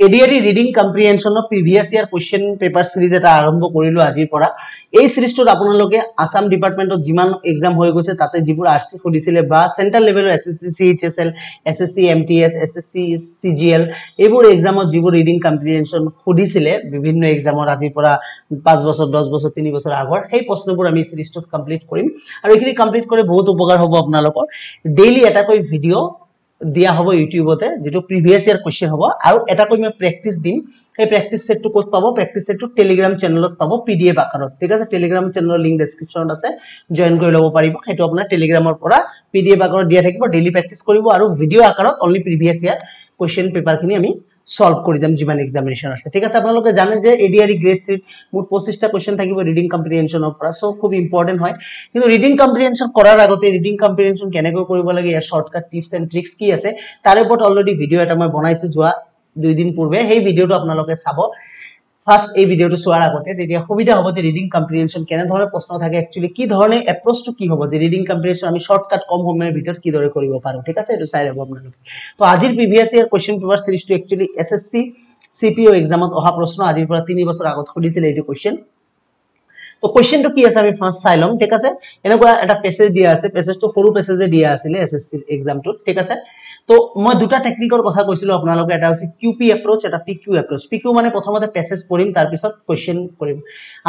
ADRE reading কম্প্ৰিহেনশন প্ৰিভিয়াস year question paper সিৰিজ এটা আৰম্ভ কৰিলো আজিৰ পৰা এই সিৰিজটোত আপোনালোকে আসাম ডিপাৰ্টমেন্টত যিমান এক্সাম হৈ গৈছে তাতে যিবোৰ আৰসি খুদিছিলে বা সেন্ট্ৰাল লেভেলৰ SSC CHSL SSC MTS SSC CGL এইবোৰ এক্সামত যিবোৰ ৰিডিং কম্প্ৰিহেনশন খুদিছিলে বিভিন্ন এক্সামত আজিৰ পৰা 5 বছৰ 10 বছৰ 3 বছৰ আগৰ সেই প্ৰশ্নবোৰ আমি সিৰিজটোত কমপ্লিট কৰিম আৰু এইখিনি কমপ্লিট কৰি বহুত উপকাৰ হ'ব আপোনালোকৰ ডেইলি এটা কৈ ভিডিও দিয়া হ'ব ইউটিউবতে যেটো প্ৰিভিয়াস ইয়াৰ কোৱেশ্চন হ'ব আৰু এটা কৈ মই প্ৰেক্টিস দিম এই প্ৰেক্টিস সেটটো ক'ত পাব প্ৰেক্টিস সেটটো টেলিগ্ৰাম চেনেলত পাব পিডিএফ আকাৰত ঠিক আছে টেলিগ্ৰাম চেনেলৰ লিংক ডেসক্ৰিপচনত আছে জয়েন কৰি ল'ব পাৰিব হেতু আপোনাৰ টেলিগ্ৰামৰ পৰা পিডিএফ আকাৰত দিয়া থাকিব ডেইলি প্ৰেক্টিস কৰিব আৰু ভিডিও আকাৰত অনলি প্ৰিভিয়াস ইয়াৰ কোৱেশ্চন পেপাৰখিনি আমি সলভ কৰি যাম যিমান এক্সামিনেশন আছে ঠিক আছে আপোনালোকে জানে যে এডিআৰই গ্ৰেড 3 মুঠ 25টা কোৱেশ্চন থাকিব ৰিডিং কম্প্ৰিহেনশনৰ পৰা সো খুব ইম্পৰ্টেন্ট হয় কিন্তু ৰিডিং কম্প্ৰিহেনশন কৰাৰ আগতে ৰিডিং কম্প্ৰিহেনশন কেনেকৈ কৰিব লাগে ইয়াৰ শৰ্টকাট টিপস এন্ড ট্ৰিক্স কি আছে তাৰ ওপৰত অলৰেডি ভিডিও এটা মই বনাইছো যোৱা 2 দিন পূৰ্বে সেই ভিডিওটো আপোনালোকে চাব ফাৰ্স্ট এই ভিডিওটো চোৱাৰ আগতে তেতিয়া সুবিধা হ'ব যে ৰিডিং কম্প্ৰিহেনশন কেনে ধৰণৰ প্ৰশ্ন থাকে একচুয়ালি কি ধৰণে এপ্ৰোচটো কি হ'ব যে ৰিডিং কম্প্ৰিহেনশন আমি শৰ্টকাট কম সময়ৰ ভিতৰত কি দৰে কৰিব পাৰো ঠিক আছে এটো চাই ল'ব আপোনালোকে তো আজিৰ প্ৰিভিয়াস ইয়াৰ কোৱেশ্চন পেপাৰ সিৰিজটো একচুয়ালি এসএসসি সিপিও এক্সামত অহা প্ৰশ্ন আজিৰ পৰা 3 বছৰ আগত খুদিছিল এইটো কোৱেশ্চন তো কোৱেশ্চনটো কি আছে আমি ফাৰ্স্ট চাই লম ঠিক আছে এনেকুৱা এটা পেছেজ দিয়া আছে পেছেজটো সৰু পেছেজে দিয়া আছিল এসএসসি এক্সামটো ঠিক আছে তো মই দুটা টেকনিকৰ কথা কৈছিলো আপোনালোকে এটা হৈছে কিউপি এপ্ৰোচ এটা পিকিউ এপ্ৰোচ পিকিউ মানে প্ৰথমতে পেছেজ পঢ়িম তাৰ পিছত কোৱেশ্চন কৰিম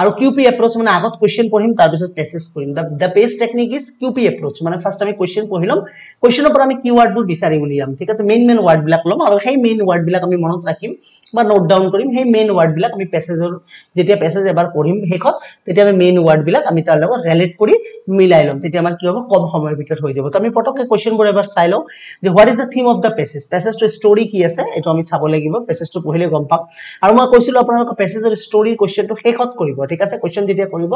আৰু কিউপি এপ্ৰোচ মানে আগত কোৱেশ্চন পঢ়িম তাৰ পিছত পেছেজ কৰিম the best technique is QP approach মানে ফাৰ্স্ট আমি কোৱেশ্চন পঢ়িলম কোৱেশ্চনৰ পৰা আমি কিওয়াৰ্ডবোৰ বিচাৰি উলিয়াম ঠিক আছে মেইন ওয়াৰ্ড বিলাক লম আৰু সেই মেইন ওয়াৰ্ড বিলাক আমি মনত ৰাখিম বা নোট ডাউন কৰিম সেই মেইন ওয়াৰ্ড বিলাক আমি পেছেজৰ যেতিয়া পেছেজ এবাৰ পঢ়িম হেকত তেতিয়া আমি মেইন ওয়াৰ্ড বিলাক আমি তাৰ লগত ৰিলেট কৰি মিলাই লম তেতিয়া আমাৰ কি হ'ব কম সময়ৰ ভিতৰত হৈ যাব তো আমি পটককে কোৱেশ্চনবোৰ এবাৰ চাই লও যে what is the theme of the passage পেছেজৰ ষ্টৰী কি আছে এটো আমি চাব লাগিব পেছেজটো পঢ়িলে গম পাম আৰু মই কৈছিলো আপোনালোকক পেছেজৰ ষ্টৰী কোৱেশ্চনটো হেকত কৰিব ঠিক আছে কোৱেশ্চন যেতিয়া কৰিব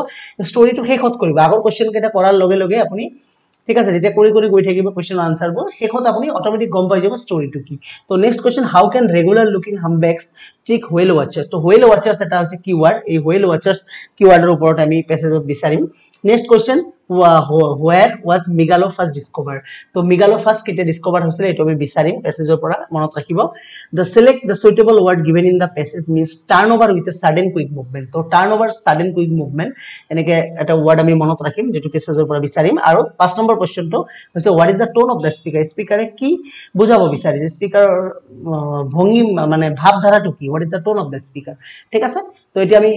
ষ্টৰীটো হেকত কৰিব আগৰ কোৱেশ্চন কেটা কৰাৰ লগে লগে আপুনি ঠিক আছে যেতিয়া কৰি গৈ থাকিব কোৱেশ্চন আনসাৰবোৰ হেকত আপুনি অটোমেটিক গম পাই যাব ষ্টৰীটো কি তো next question how can regular looking humpbacks trick whale watchers তো হুৱেল ওয়াচাৰ্স এটা হৈছে কিওয়াৰ্ড এই হুৱেল ওয়াচাৰ্স কিওয়াৰ্ডৰ ওপৰত আমি পেছেজত বিচাৰিম next question where was Megalo first discovered তো Megalo first কেতিয়া ডিসকভাৰ হৈছিল এটো আমি বিচাৰিম পেছেজৰ পৰা মনত ৰাখিব the select the suitable word given in the passage means turnover with a sudden quick movement তো turnover sudden quick movement এনেকে এটা ওয়ার্ড আমি মনত ৰাখিম যেটো পেছেজৰ পৰা বিচাৰিম আৰু 5 নম্বৰ কোৱেশ্চনটো হৈছে what is the tone of the speaker স্পিকাৰে কি বুজাব বিচাৰিছে স্পিকাৰৰ ভঙ্গি মানে ভাৱধাৰাটো কি what is the tone of the speaker ঠিক আছে তো এতিয়া আমি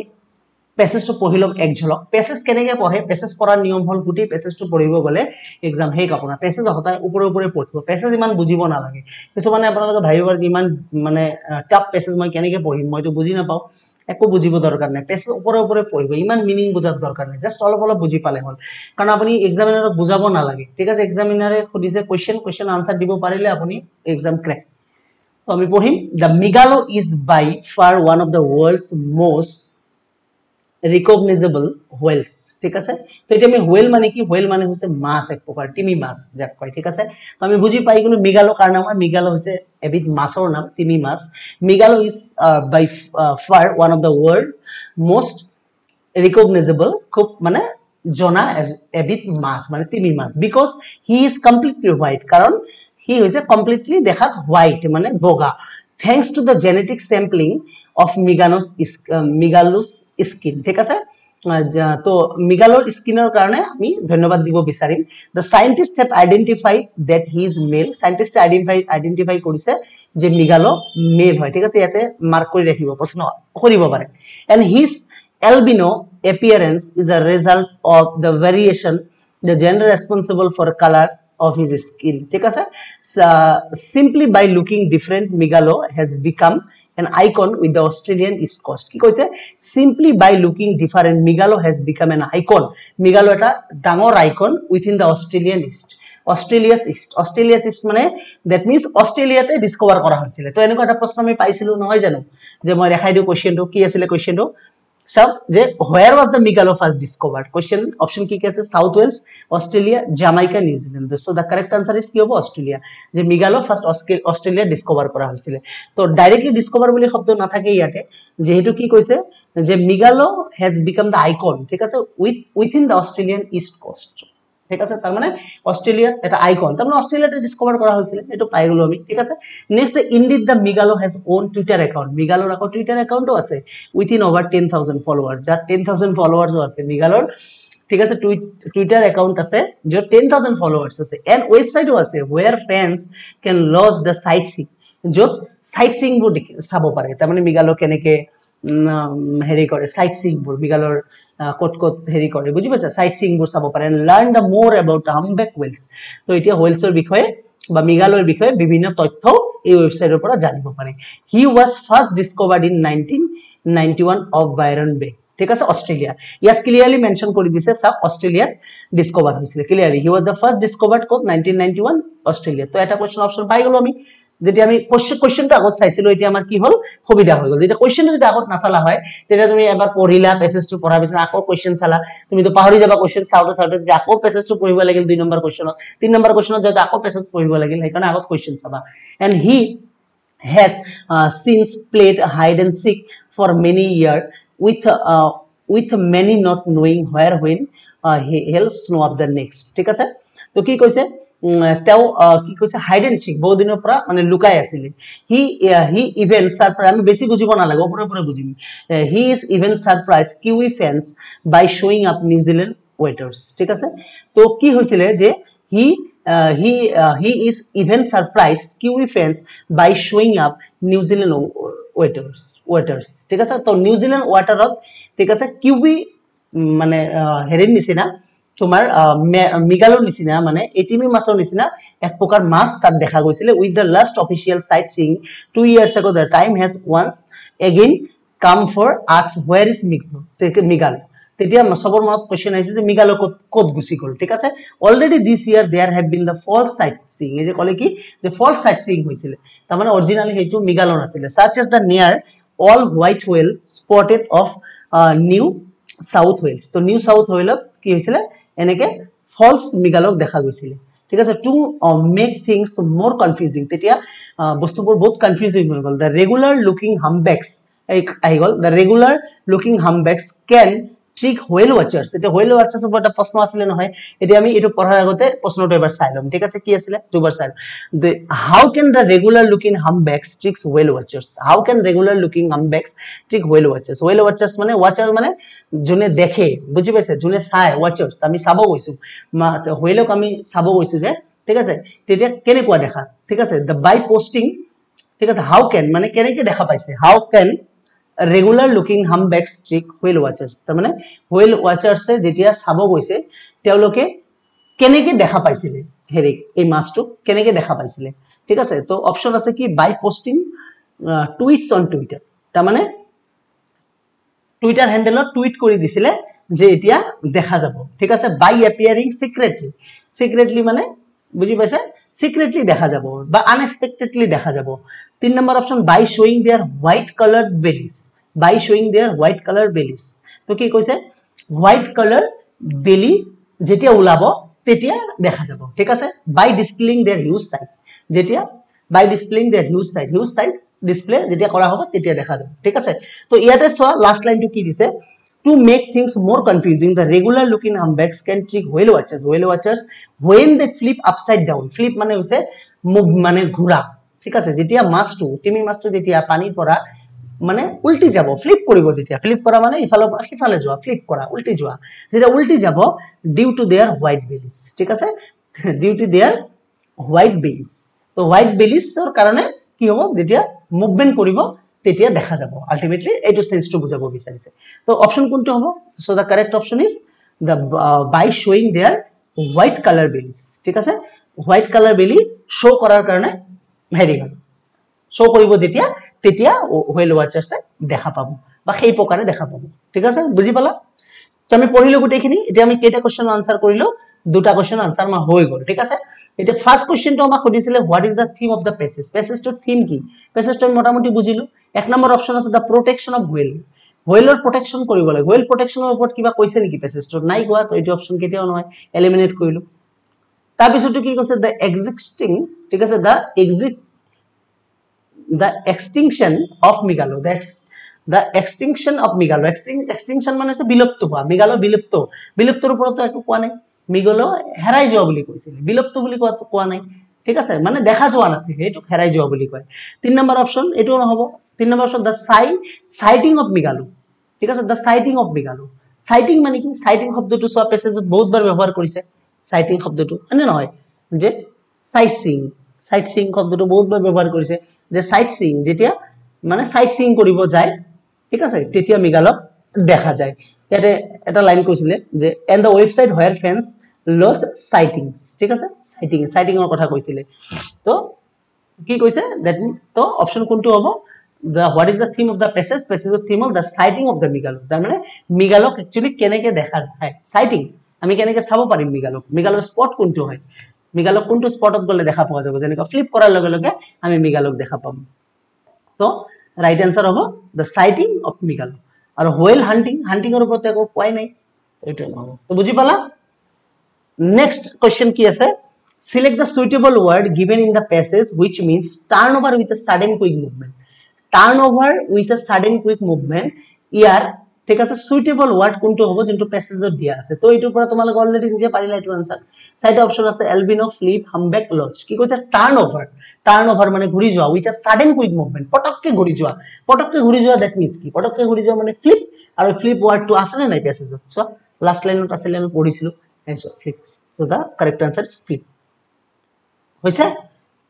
পেছেজটো পঢ়িলম এক ঝলক পেছেজ কেনেকৈ পঢ়ে পেছেজ পঢ়াৰ নিয়ম হল গুটি পেছেজটো পঢ়িব গলে এক্সাম হেক আপোনাৰ পেছেজ হতাই ওপৰে পঢ়িব পেছেজ ইমান বুজিব নালাগে কিছু মানে আপোনালোকে ভাবিব ইমান মানে টপ পেছেজ মই কেনেকৈ পঢ়িম মইতো বুজি নাপাও একো বুজিব দৰকাৰ নাই পেছেজ ওপৰে পঢ়িব ইমান মিনিং বুজাৰ দৰকাৰ নাই জাস্ট অলপ বুজি পালে হল কাৰণ আপুনি এক্সামিনাৰক বুজাব নালাগে ঠিক আছে এক্সামিনাৰে খুদিছে কোৱেশ্চন আনসাৰ দিব পাৰিলে আপুনি এক্সাম ক্ৰেক তো আমি পঢ়িম the Migaloo is by far one of the world's most recognizable whales ঠিক আছে তো এটা আমি whale মানে কি whale মানে হৈছে মাছ এক প্ৰকাৰ তিমি মাছ যাক কয় ঠিক আছে তো আমি বুজি পাই গলো মেগালো কাৰ নাম মেগালো হৈছে এবিধ মাছৰ নাম তিমি মাছ megalo is by far one of the world most recognizable খুব মানে জনা এবিধ মাছ মানে তিমি মাছ because he is completely white কাৰণ he হৈছে completely দেখাত white মানে বগা thanks to the genetic sampling of Megalo's skin ঠিক আছে তো মেগালোৰ স্কিনৰ কাৰণে আমি ধন্যবাদ দিব বিচাৰিম the scientists have identified that he is male scientists identify কৰিছে যে মেগালো মেল হয় ঠিক আছে ইয়াতে মাৰ্ক কৰি ৰাখিব প্ৰশ্ন কৰিব পাৰে and his albino appearance is a result of the variation the gender responsible for color of his skin ঠিক আছে simply by looking different Megalo has become an icon with the Australian East Coast কি কৈছে simply by looking different Megalo has become an icon Megalo এটা ডাঙৰ icon within the Australian East Australia's East মানে that means অস্ট্রেলিয়াতে ডিসকভাৰ কৰা হৈছিল তো এনেকুৱা এটা প্ৰশ্ন আমি পাইছিলো নহয় জানো যে মই দেখাই দিও কোৱেশ্চনটো কি আছিল কোৱেশ্চনটো সব যে where was the Megalo first discovered question option কি আছে south Wales Australia Jamaica New Zealand so the correct answer is কি হবে অস্ট্রেলিয়া যে মেগালো ফার্স্ট অস্ট্রেলিয়া ডিসকভার করা হৈছিল তো ডাইরেক্টলি ডিসকভার বুলি শব্দ না থাকে ইয়াতে যেহেতু কি কৈছে যে megalo has became da icon ঠিক আছে উইথিন দা অস্ট্রেলিয়ান ইস্ট কোস্ট ঠিক আছে তার মানে অস্ট্রেলিয়া এটা আইকন তার মানে অস্ট্রেলিয়াতে ডিসকভার করা হয়েছিল এটো পাই গলো আমি ঠিক আছে next indeed the Migaloo has own Twitter account মিগালোর আকৌ টুইটার অ্যাকাউন্টও আছে উইথিন ওভার 10000 ফলোয়ার্স যার 10000 ফলোয়ার্সও আছে মিগালোর ঠিক আছে টুইটার অ্যাকাউন্ট আছে যার 10000 ফলোয়ার্স আছে এন্ড ওয়েবসাইটও আছে where fans can lodge the sighting যত সাইট সিং বোৰ চাব পাৰে তাৰ মানে মিগালো কেনেকে হেৰি কৰে সাইট সিং বোৰ মিগালোৰ কোট কোট হেৰি কৰে বুজি পাইছা সাইট সিং বোৰ চাব পাৰে লাৰ্ন দা মোৰ এবাউট হামবেক ৱেলছ তো এতিয়া ৱেলছৰ বিষয়ে বা মিগালোৰ বিষয়ে বিভিন্ন তথ্য এই ওয়েবসাইটৰ পৰা জানিব পাৰে he was first discovered in 1991 of Byron Bay ঠিক আছে অস্ট্ৰেলিয়া ইয়াত ক্লিয়াৰলি মেনশন কৰি দিছে সব অস্ট্রেলিয়াত ডিসকভার হৈছিল clearly he was the first discovered code 1991 Australia তো এটা কোশ্চেন অপশন পাই গলো আমি যেটা আমি কোশ্চেনটো আগত চাইছিলো এটা আমাৰ কি হল সুবিধা হৈ গল যেটা কোশ্চেনটো যদি আগত নাছালা হয় তেটা তুমি এবাৰ পঢ়িলা পেছেজটো পঢ়াৰ পিছত আকৌ কোশ্চেন চালা তুমি তো পাহৰি যাবা কোশ্চেন চাউতে যে আকৌ পেছেজটো পঢ়িব লাগিল 2 নম্বৰ কোশ্চেনত 3 নম্বৰ কোশ্চেনত যদি আকৌ পেছেজ পঢ়িব লাগিল সেইকাৰণে আগত কোশ্চেন চাবা and he has since played hide and seek for many years with many not knowing where when he else know of the next ঠিক আছে তো কি কৈছে তেও কি কৈছে হাইড এন্ড সিক বহু দিনৰ পৰা মানে লুকাই আছিল হি ইভেন সাৰপ্ৰাইজ আমি বেছি বুজিব না লাগে ওপৰে ওপৰে বুজিম he is even surprise Kiwi fans by showing up New Zealand waters ঠিক আছে তো কি হৈছিল যে he is even surprised Kiwi fans by showing up New Zealand waters ঠিক আছে তো New Zealand waterত ঠিক আছে Kiwi মানে হেৰিৰ নিচিনা তোমাৰ মিগালোৰ নিচিনা মানে এটিমি মাছৰ নিচিনা এক প্ৰকাৰ মাছ তাত দেখা গৈছিল with the last official sightseeing 2 years ago the time has once again come for ask where is Migalo তেতিয়া সবৰ মনত কোশ্চেন আহিছে যে মিগালো কোত গুছি গল ঠিক আছে already this year there have been the false sightseeing এই যে কলে কি যে ফলস সাইটসিইং হৈছিল তাৰ মানে অৰিজিনালি হেতু মিগালো নাছিল such as the near all white whale spotted of New South Wales তো নিউ সাউথ ওয়েলত কি হৈছিল এনেকে ফলস মিগালক দেখা গৈছিল ঠিক আছে to make things more confusing তেতিয়া বস্তুবোৰ বহুত কনফিউজিং হৈ গল the regular looking humpbacks আহি গল the regular looking humpbacks can trick whale watchers এটা whale watchers উপর একটা প্রশ্ন আসলে নহয় এটা আমি এটো পড়ার আগতে প্রশ্নটো এবাৰ চাইলাম ঠিক আছে কি আছিল দুবাৰ চাইলাম how can the regular looking humpbacks trick whale watchers how can regular looking humpbacks trick whale watchers মানে watcher মানে জনে দেখে বুজি পাইছে জনে চাই watchers আমি চাব গৈছো whale ক আমি চাব গৈছো যে ঠিক আছে তেতিয়া কেনেকুৱা দেখা ঠিক আছে the by posting ঠিক আছে how can মানে কেনেকে দেখা পাইছে how can regular looking humpbacks trick whale watchers তাৰ মানে whale watchers যেতিয়া চাব গৈছে তেওঁলোকে কেনেকে দেখা পাইছিল হেৰি এই মাছটো কেনেকে দেখা পাইছিল ঠিক আছে তো অপচন আছে কি বাই পোস্টিং টুইটস অন টুইটার তাৰ মানে টুইটাৰ হ্যান্ডেলত টুইট কৰি দিছিল যে এতিয়া দেখা যাব ঠিক আছে বাই অ্যাপিয়ারিং সিক্রেটলি মানে বুজি পাইছে সিক্রেটলি দেখা যাব বা আনএক্সপেক্টেডলি দেখা যাব 3 number option by showing their white coloured bellies by showing their white color bellies তো কি কৈছে হোয়াইট কালার বেলি যেতিয়া উলাব তেতিয়া দেখা যাব ঠিক আছে by displaying their huge size যেতিয়া by displaying their huge size display যেতিয়া কৰা হ'ব তেতিয়া দেখা যাব ঠিক আছে তো ইয়াতে সোয়া লাস্ট লাইনটো কি দিছে to make things more confusing the regular looking humpbacks can trick whale watchers when they flip upside down flip মানে হৈছে মুভ মানে ঘোৰা ঠিক আছে যেতিয়া মাছটো টিমি মাছটো যেতিয়া পানীৰ পৰা মানে উল্টি যাব ফ্লিপ কৰিব যেতিয়া ফ্লিপ কৰা মানে ইফালৰ পৰা সিফালে যোৱা ফ্লিপ কৰা উল্টি যোৱা যেতিয়া উল্টি যাব ডিউ টু देयर হোয়াইট বেলিস ঠিক আছে ডিউ টু देयर হোয়াইট বেলিস তো হোয়াইট বেলিসৰ কাৰণে কি হ'ব যেতিয়া মুভমেন্ট কৰিব তেতিয়া দেখা যাব আলটিমেটলি এইটো সেন্সটো বুজাব বিচাৰিছে তো অপশন কোনটো হ'ব so the correct option is the by showing their white colour bellies ঠিক আছে হোয়াইট কালার বেলি শো কৰাৰ কাৰণে হেৰি হ'ল শো কৰিব যেতিয়া তেতিয়া whale watchers দেখা পাবো বা সেই প্ৰকাৰে দেখা পাবো ঠিক আছে বুজি পালা তো আমি পঢ়িলো গুটেখিনি এতিয়া আমি কেটা কোশ্চেন আনসার কৰিলো দুটা কোশ্চেন আনসার মা হৈ গল ঠিক আছে এটা ফার্স্ট কোশ্চেনটো আমাক সুধিছিলে what is the theme of the passage to theme কি প্যাসেজটো মোটামুটি বুজিলো এক নম্বৰ অপশন আছে দা প্ৰটেকশন অফ whaleৰ প্ৰটেকশন কৰিব লাগে whale প্ৰটেকশনৰ ওপৰত কিবা কৈছে নেকি প্যাসেজটো নাই কোৱা তো এইটো অপশন কেতিয়াও নহয় এলিমিনেট কৰিলো তাৰ পিছতো কি কৈছে দা এক্সিস্টিং ঠিক আছে the extinction of Migalo the extinction of Migalo extinction মানে আছে বিলুপ্ত হোৱা Migalo বিলুপ্তৰ ওপৰতো একো কোৱা নাই মিগল হেৰাই যোৱা বুলি কৈছিল বিলুপ্ত বুলি কোৱা নাই ঠিক আছে মানে দেখা যোৱা নাছিল এইটো হেৰাই যোৱা বুলি কয় 3 নম্বৰ অপচন এটো নহব 3 number option the sighting of মিগালো ঠিক আছে দা সাইটিং অফ মিগালো সাইটিং মানে কি সাইটিং শব্দটো সোয়া পেছেজত বহুতবাৰ ব্যৱহাৰ কৰিছে সাইটিং শব্দটো মানে নহয় যে সাইট সিং শব্দটো বহুতবাৰ ব্যৱহাৰ কৰিছে যে সাইট সিং যেতিয়া মানে সাইট সিং কৰিব যায় ঠিক আছে তেতিয়া মিগালক দেখা যায় ইয়াতে এটা লাইন কৈছিলে যে and the website where fans log sightings ঠিক আছে সাইটিংৰ কথা কৈছিলে তো কি কৈছে দ্যাট তো অপশন কোনটো হ'ব the what is the theme of the passage of theme of the sighting of the migalo তাৰ মানে মিগালক একচুয়ালি কেনেকে দেখা যায় সাইটিং আমি কেনেকে চাব পাৰিম মিগালৰ স্পট কোনটো হয় মিগালক কোনটো স্পটত গলে দেখা পোৱা যাব যেনেকা ফ্লিপ কৰাৰ লগে লগে আমি মিগালক দেখা পাম তো ৰাইট आंसर হ'ব the sighting of মিগালো আৰু হোয়েল হান্টিংৰ ওপৰত একো কোৱাই নাই এইটো নহব তো বুজি পালা নেক্সট কোশ্চেন কি আছে select the suitable word given in the passage which means turnover with a sudden quick movement turnover with a sudden quick movement ইয়াৰ ঠিক আছে সুইটেবল ওয়াৰ্ড কোনটো হ'ব যোনটো প্যাসেজত দিয়া আছে তো এইটোৰ পৰা তোমালোক অলৰেডি নিজে পাৰিলা এইটো আনসার চাইটা অপশন আছে এলবিনো ফ্লিপ হামবেক লজ কি কৈছে টার্নওভার মানে ঘুৰি যোৱা with a sudden quick movement পটককে ঘুৰি যোৱা দ্যাট মিন্স কি পটককে ঘুৰি যোৱা মানে ফ্লিপ আৰু ফ্লিপ ওয়ার্ডটো আছে নে নাই প্যাসেজত সো লাস্ট লাইনত আছিল আমি পঢ়িছিলো so flip so the correct answer is flip হৈছে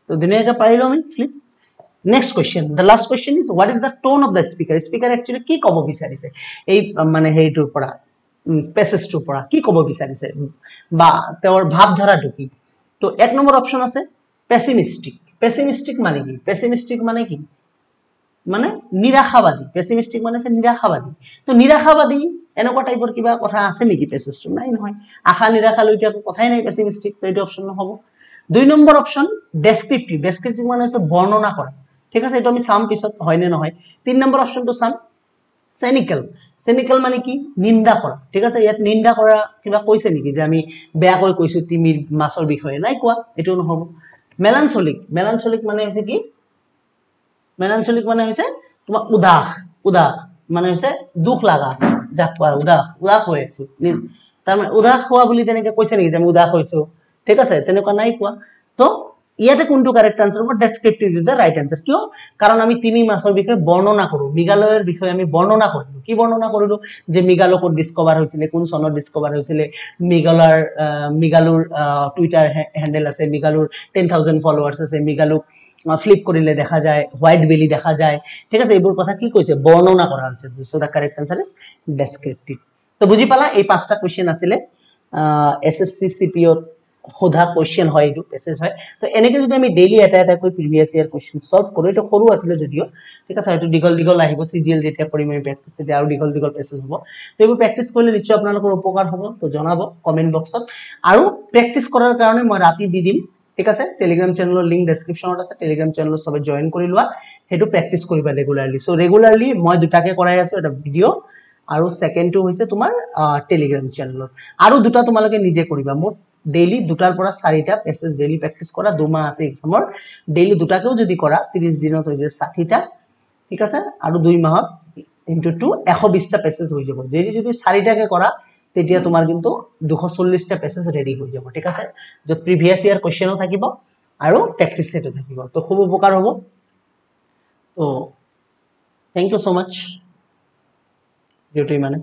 তো ধুনীয়াকৈ পাৰিলো আমি flip Next question. The last question is what is the tone of the speaker? Speaker actually কি কব বিচাৰিছে এই মানে হেইটোৰ পৰা প্যাসেজটোৰ পৰা কি কব বিচাৰিছে বা তেওঁৰ ভাৱধাৰাটো কি তো এক নম্বৰ অপচন আছে পেছিমিস্টিক মানে কি মানে নিৰাশাবাদী পেছিমিস্টিক মানে আছে নিৰাশাবাদী তো নিৰাশাবাদী এনেকুৱা টাইপৰ কিবা কথা আছে নেকি প্যাসেজটো নাই নহয় আশা নিৰাশা লৈ একো কথাই নাই পেছিমিস্টিক তো এইটো অপচন নহব 2 নম্বৰ অপচন ডেসক্ৰিপটিভ মানে আছে বৰ্ণনা কৰা ঠিক আছে এটা আমি সাম পিছত হয় নে নহয় 3 নম্বৰ অপশনটো সাম সেনিক্যাল মানে কি নিন্দা কৰা ঠিক আছে ইয়াত নিন্দা কৰা কিবা কৈছে নেকি যে আমি বেয়া কৈ কৈছো তিমিৰ মাছৰ বিষয়ে নাই কোৱা এটো নহব মেলানচলিক মানে হৈছে কি মেলানচলিক মানে হৈছে তোমা উদাস মানে হৈছে দুখ লাগা যাক উদাস হৈ আছো তাৰ মানে উদাস হোৱা বুলি তেনেকে কৈছে নেকি যে আমি উদাস হৈছো ঠিক আছে তেনেকুৱা নাই কোৱা তো ইয়াতে কোনটো কাৰেক্ট আনসাৰ হ'ব ডেসক্ৰিপটিভ ইজ দা ৰাইট আনসাৰ কিয় কাৰণ আমি তিমি মাছৰ বিষয়ে বৰ্ণনা কৰো মিগালয়ৰ বিষয়ে আমি বৰ্ণনা কৰিলো কি বৰ্ণনা কৰিলো যে মিগালক ডিসকভাৰ হৈছিলে কোন সনত ডিসকভাৰ হৈছিলে মিগালুৰ টুইটাৰ হ্যান্ডেল আছে মিগালুৰ 10000 ফলোৱাৰ্স আছে মিগালুক ফ্লিপ কৰিলে দেখা যায় হোয়াইট বেলি দেখা যায় ঠিক আছে এইবোৰ কথা কি কৈছে বৰ্ণনা কৰা হৈছে so the correct answer is descriptive তো বুজি পালা এই পাঁচটা কোশ্চেন আছিলে এসএসসি সিপিও হোধা কোশ্চেন হয় এইটো প্যাসেজ হয় তো এনেকে যদি আমি ডেইলি এটা কৈ প্রিভিয়াস ইয়ার কোশ্চেন সলভ কৰো এটা সৰু আছিল যদিও ঠিক আছে হয়তো দিগল আহিব সিজিএল যেতিয়া কৰিম আমি প্ৰ্যাকটিস তেতিয়া আৰু দিগল প্যাসেজ হ'ব তো এইবোৰ প্ৰ্যাকটিস কৰিলে নিশ্চয় আপোনালোকৰ উপকাৰ হ'ব তো জনাব কমেন্ট বক্সত আৰু প্ৰ্যাকটিস কৰাৰ কাৰণে মই ৰাতি দি দিম ঠিক আছে টেলিগ্ৰাম চেনেলৰ লিংক ডেসক্ৰিপচনত আছে টেলিগ্ৰাম চেনেলত সবে জয়েন কৰি লোৱা হেতু প্ৰ্যাকটিস কৰিবা ৰেগুলাৰলি সো ৰেগুলাৰলি মই দুটাকে কৰাই আছো এটা ভিডিও আৰু সেকেন্ডটো হৈছে তোমাৰ টেলিগ্ৰাম চেনেলত আৰু দুটা তোমালোকে নিজে কৰিবা মোৰ ডেইলি দুটাৰ পৰা 4টা প্যাসেজ ডেইলি প্ৰ্যাকটিস কৰা 2 মাহ আছে এক্সামৰ ডেইলি দুটাকেও যদি কৰা 30 দিনত হৈ যায় 60টা ঠিক আছে আৰু 2 মাহত ইনটু 2 120টা প্যাসেজ হৈ যাব ডেইলি যদি 4টাকে কৰা তেতিয়া তোমাৰ কিন্তু 240টা প্যাসেজ ৰেডি হৈ যাব ঠিক আছে যত প্ৰিভিয়াস ইয়াৰ কোশ্চেনও থাকিব আৰু প্ৰ্যাকটিস সেটও থাকিব তো খুব উপকাৰ হ'ব তো থ্যাংক ইউ সো মাচ ডিউটি মানে